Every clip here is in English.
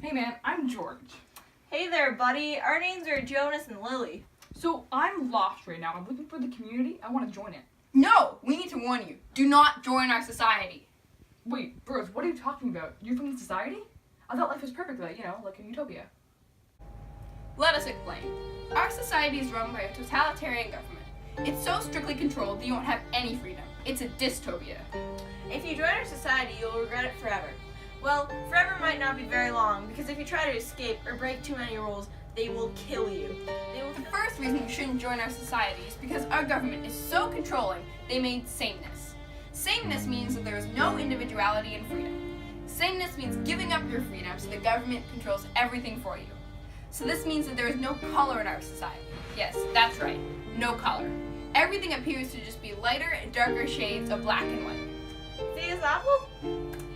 Hey man, I'm George. Hey there, buddy. Our names are Jonas and Lily. So I'm lost right now. I'm looking for the community. I want to join it. No, we need to warn you. Do not join our society. Wait, bros, what are you talking about? You're from the society? I thought life was perfect, like a utopia. Let us explain. Our society is run by a totalitarian government. It's so strictly controlled that you won't have any freedom. It's a dystopia. If you join our society, you'll regret it forever. Well, forever might not be very long, because if you try to escape or break too many rules, they will kill you. The first reason you shouldn't join our society is because our government is so controlling, they made sameness. Sameness means that there is no individuality and freedom. Sameness means giving up your freedom so the government controls everything for you. So this means that there is no color in our society. Yes, that's right, no color. Everything appears to just be lighter and darker shades of black and white. See this apple?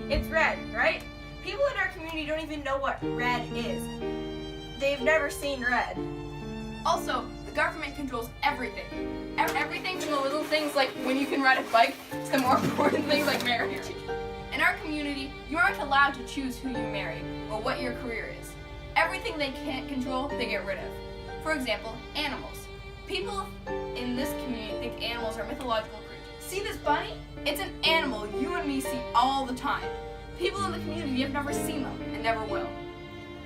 It's red, right? People in our community don't even know what red is. They've never seen red. Also, the government controls everything. Everything from the little things like when you can ride a bike to the more important things like marriage. In our community, you aren't allowed to choose who you marry or what your career is. Everything they can't control, they get rid of. For example, animals. People in this community think animals are mythological creatures. See this bunny? It's an animal you and me see all the time. People in the community have never seen them and never will.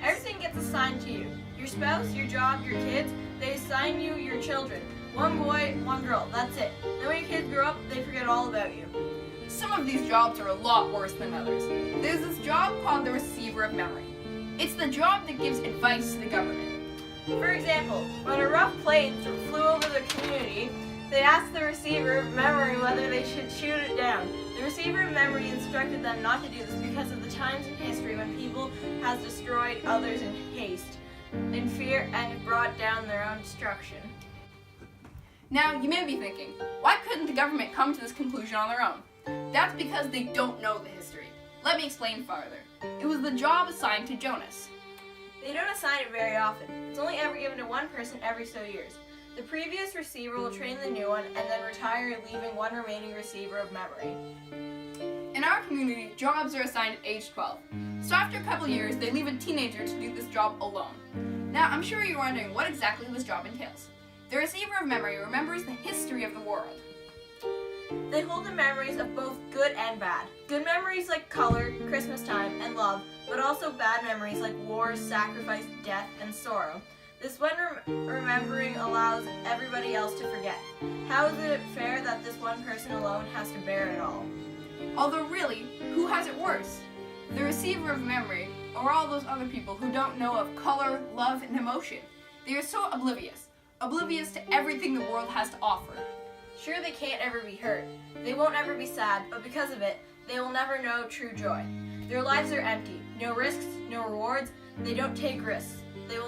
Everything gets assigned to you. Your spouse, your job, your kids, they assign you your children. One boy, one girl, that's it. Then when your kids grow up, they forget all about you. Some of these jobs are a lot worse than others. There's this job called the receiver of memory. It's the job that gives advice to the government. For example, when a rough plane flew over the community, they asked the receiver of memory whether they should shoot it down. The receiver of memory instructed them not to do this because of the times in history when people has destroyed others in haste, in fear, and brought down their own destruction. Now, you may be thinking, why couldn't the government come to this conclusion on their own? That's because they don't know the history. Let me explain farther. It was the job assigned to Jonas. They don't assign it very often. It's only ever given to one person every so years. The previous receiver will train the new one and then retire, leaving one remaining receiver of memory. In our community, jobs are assigned at age 12. So after a couple years, they leave a teenager to do this job alone. Now, I'm sure you're wondering what exactly this job entails. The receiver of memory remembers the history of the world. They hold the memories of both good and bad. Good memories like color, Christmas time, and love, but also bad memories like war, sacrifice, death, and sorrow. This one remembering allows everybody else to forget. How is it fair that this one person alone has to bear it all? Although really, who has it worse? The receiver of memory, or all those other people who don't know of color, love, and emotion. They are so oblivious to everything the world has to offer. Sure, they can't ever be hurt. They won't ever be sad, but because of it, they will never know true joy. Their lives are empty. No risks, no rewards. They don't take risks. They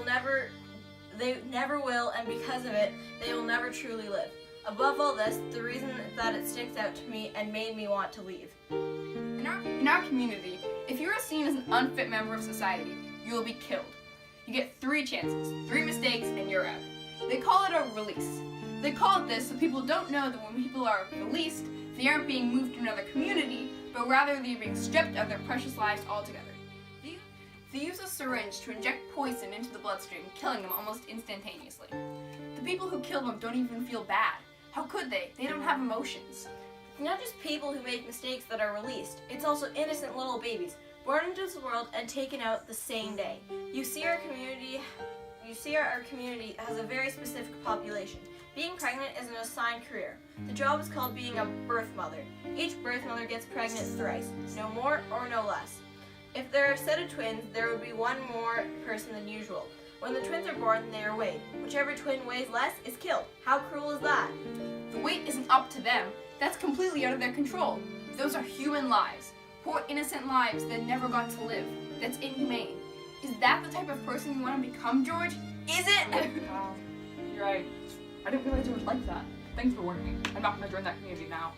never will, and because of it, they will never truly live. Above all this, the reason that it sticks out to me and made me want to leave. In our community, if you are seen as an unfit member of society, you will be killed. You get 3 chances, 3 mistakes, and you're out. They call it a release. They call it this so people don't know that when people are released, they aren't being moved to another community, but rather they're being stripped of their precious lives altogether. They use a syringe to inject poison into the bloodstream, killing them almost instantaneously. The people who kill them don't even feel bad. How could they? They don't have emotions. It's not just people who make mistakes that are released. It's also innocent little babies, born into this world and taken out the same day. You see our community has a very specific population. Being pregnant is an assigned career. The job is called being a birth mother. Each birth mother gets pregnant thrice, no more or no less. If there are a set of twins, there would be one more person than usual. When the twins are born, they are weighed. Whichever twin weighs less is killed. How cruel is that? The weight isn't up to them. That's completely out of their control. Those are human lives. Poor innocent lives that never got to live. That's inhumane. Is that the type of person you want to become, George? Is it? Wow, you're right. I didn't realize it was like that. Thanks for warning me. I'm not going to join that community now.